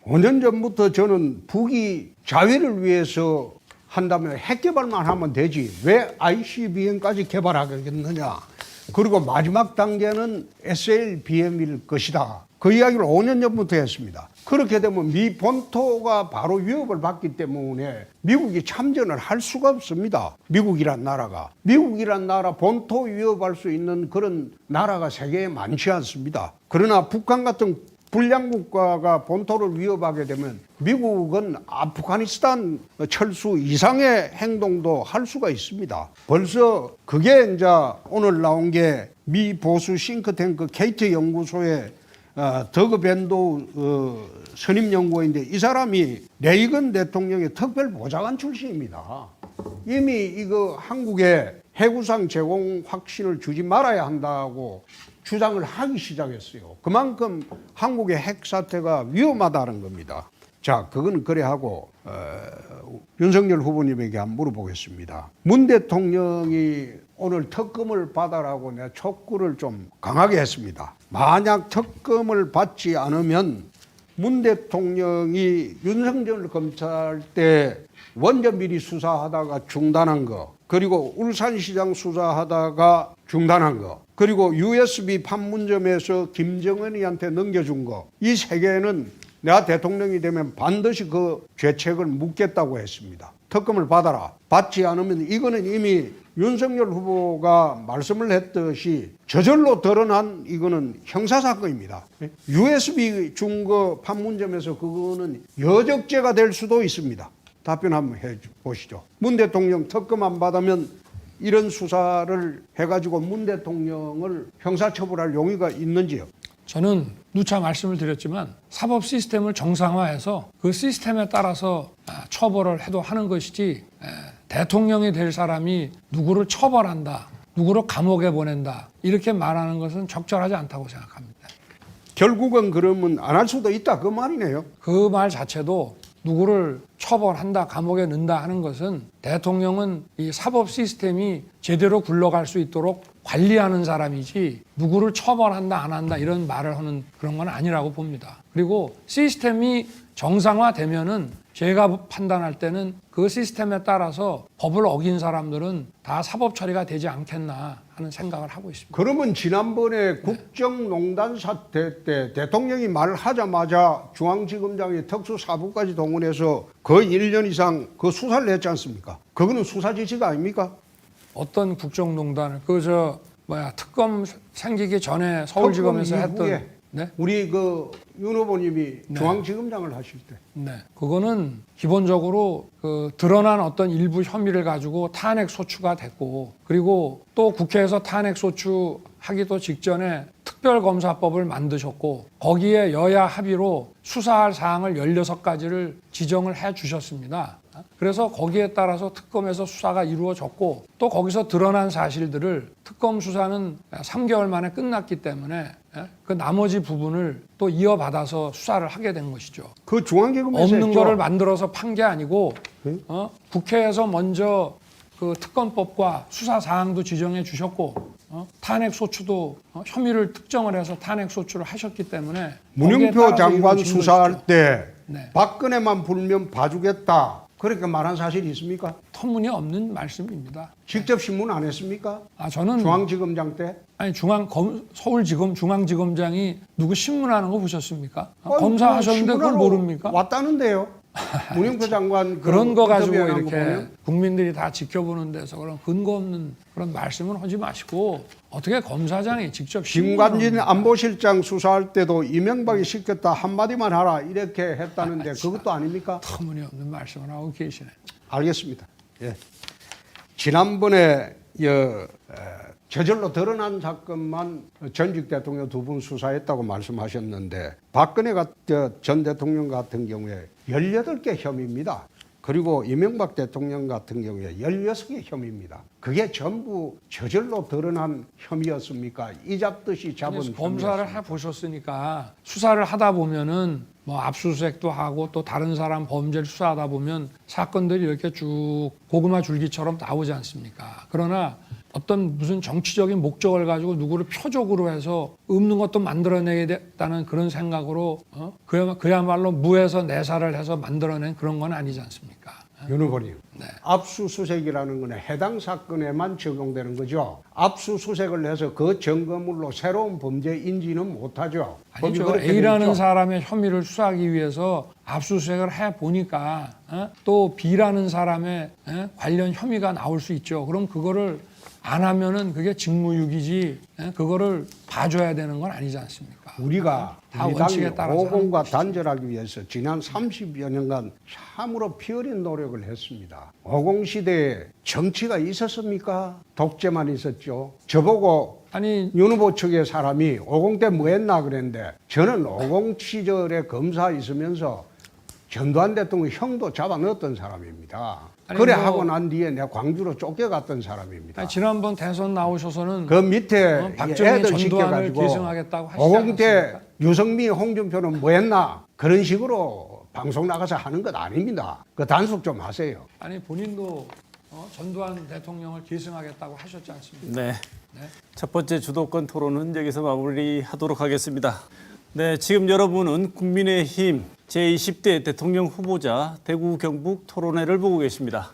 5년 전부터 저는 북이 자위를 위해서 한다면 핵 개발만 하면 되지 왜 ICBM까지 개발하겠느냐. 그리고 마지막 단계는 SLBM일 것이다. 그 이야기를 5년 전부터 했습니다. 그렇게 되면 미 본토가 바로 위협을 받기 때문에 미국이 참전을 할 수가 없습니다. 미국이란 나라 본토 위협할 수 있는 그런 나라가 세계에 많지 않습니다. 그러나 북한 같은 불량 국가가 본토를 위협하게 되면 미국은 아프가니스탄 철수 이상의 행동도 할 수가 있습니다. 벌써 그게 이제 오늘 나온 게 미 보수 싱크탱크 케이트 연구소의 더그 밴도 선임연구원인데 이 사람이 레이건 대통령의 특별보좌관 출신입니다. 이미 이거 한국에 해구상 제공 확신을 주지 말아야 한다고 주장을 하기 시작했어요. 그만큼 한국의 핵 사태가 위험하다는 겁니다. 자, 그건 그래 하고 윤석열 후보님에게 한번 물어보겠습니다. 문 대통령이 오늘 특검을 받아라고 내가 촉구를 좀 강하게 했습니다. 만약 특검을 받지 않으면 문 대통령이 윤석열 검찰 때 원전 비리 수사하다가 중단한 거, 그리고 울산시장 수사하다가 중단한 거, 그리고 USB 판문점에서 김정은이한테 넘겨준 거, 이 세 개는 내가 대통령이 되면 반드시 그 죄책을 묻겠다고 했습니다. 특검을 받아라. 받지 않으면 이거는 이미 윤석열 후보가 말씀을 했듯이 저절로 드러난 이거는 형사사건입니다. USB 준 거 판문점에서 그거는 여적죄가 될 수도 있습니다. 답변 한번 해 보시죠. 문 대통령 특검 안 받으면 이런 수사를 해가지고 문 대통령을 형사처벌할 용의가 있는지요? 저는 누차 말씀을 드렸지만 사법 시스템을 정상화해서 그 시스템에 따라서 처벌을 해도 하는 것이지 대통령이 될 사람이 누구를 처벌한다, 누구를 감옥에 보낸다 이렇게 말하는 것은 적절하지 않다고 생각합니다. 결국은 그러면 안 할 수도 있다 그 말이네요. 그 말 자체도 누구를 처벌한다, 감옥에 넣는다 하는 것은 대통령은 이 사법 시스템이 제대로 굴러갈 수 있도록 관리하는 사람이지 누구를 처벌한다, 안 한다 이런 말을 하는 그런 건 아니라고 봅니다. 그리고 시스템이 정상화되면은 제가 판단할 때는 그 시스템에 따라서 법을 어긴 사람들은 다 사법 처리가 되지 않겠나 하는 생각을 하고 있습니다. 그러면 지난번에 국정농단 사태 때 대통령이 말하자마자 중앙지검장이 특수사부까지 동원해서 거의 1년 이상 그 수사를 했지 않습니까? 그거는 수사 지시가 아닙니까? 어떤 국정농단을 특검 생기기 전에 서울지검에서 했던 네? 우리 윤 후보님이 중앙지검장을 하실 때. 네. 그거는 기본적으로 드러난 어떤 일부 혐의를 가지고 탄핵 소추가 됐고, 그리고 또 국회에서 탄핵 소추하기도 직전에 특별검사법을 만드셨고, 거기에 여야 합의로 수사할 사항을 16가지를 지정을 해 주셨습니다. 그래서 거기에 따라서 특검에서 수사가 이루어졌고, 또 거기서 드러난 사실들을 특검 수사는 3개월 만에 끝났기 때문에 그 나머지 부분을 또 이어받아서 수사를 하게 된 것이죠. 그 중앙지검에서 없는 했죠. 거를 만들어서 판 게 아니고 국회에서 먼저 그 특검법과 수사 사항도 지정해 주셨고 탄핵 소추도 혐의를 특정을 해서 탄핵 소추를 하셨기 때문에 문영표 장관 수사할 것이죠. 때 네. 박근혜만 불면 봐주겠다. 그렇게 말한 사실이 있습니까? 터무니없는 말씀입니다. 직접 신문 안 했습니까? 저는 중앙지검장 때? 아니 서울지검 중앙지검장이 누구 신문하는 거 보셨습니까? 아니, 검사하셨는데 그걸 모릅니까? 왔다는데요. 문영표 장관 그런 거 가지고 인터뷰한 거 이렇게 보면. 국민들이 다 지켜보는 데서 그런 근거 없는 그런 말씀은 하지 마시고 어떻게 검사장이 직접 김관진 안보실장 수사할 때도 이명박이 시켰다 한마디만 하라 이렇게 했다는데 그것도 아닙니까? 터무니없는 말씀을 하고 계시네. 알겠습니다. 예. 지난번에 저절로 드러난 사건만 전직 대통령 2분 수사했다고 말씀하셨는데 박근혜 전 대통령 같은 경우에 18개 혐의입니다. 그리고 이명박 대통령 같은 경우에 16개 혐의입니다. 그게 전부 저절로 드러난 혐의였습니까? 이 잡듯이 잡은 검사를 해보셨으니까 수사를 하다 보면은 압수수색도 하고 또 다른 사람 범죄를 수사하다 보면 사건들이 이렇게 쭉 고구마 줄기처럼 나오지 않습니까? 그러나 어떤 무슨 정치적인 목적을 가지고 누구를 표적으로 해서 없는 것도 만들어내겠다는 그런 생각으로 그야말로 무에서 내사를 해서 만들어낸 그런 건 아니지 않습니까? 윤 후보님, 네. 압수수색이라는 거는 해당 사건에만 적용되는 거죠. 압수수색을 해서 그 증거물로 새로운 범죄 인지는 못하죠. 법이 아니죠. 그렇게 돼 A라는 있죠. 사람의 혐의를 수사하기 위해서 압수수색을 해 보니까 또 B라는 사람의 관련 혐의가 나올 수 있죠. 그럼 그거를 안 하면은 그게 직무유기지 그거를 봐줘야 되는 건 아니지 않습니까? 우리가 다 이 원칙에 당이 따라서 오공과 하는 단절하기 위해서 지난 30여 년간 참으로 피어린 노력을 했습니다. 오공 시대에 정치가 있었습니까? 독재만 있었죠. 저보고 아니 윤 후보 측의 사람이 오공 때 뭐 했나 그랬는데 저는 오공 시절에 검사 있으면서 전두환 대통령 형도 잡아 넣었던 사람입니다. 아니, 그래 뭐- 하고 난 뒤에 내가 광주로 쫓겨갔던 사람입니다. 아니, 지난번 대선 나오셔서는 그 밑에 박정희 애들 전두환을 시켜가지고 계승하겠다고 하시지 오공 때 않았습니까? 유성민, 홍준표는 뭐 했나 그런 식으로 방송 나가서 하는 것 아닙니다. 그 단속 좀 하세요. 아니 본인도 전두환 대통령을 계승하겠다고 하셨지 않습니까? 네. 네. 첫 번째 주도권 토론은 여기서 마무리하도록 하겠습니다. 네, 지금 여러분은 국민의힘 제20대 대통령 후보자 대구 경북 토론회를 보고 계십니다.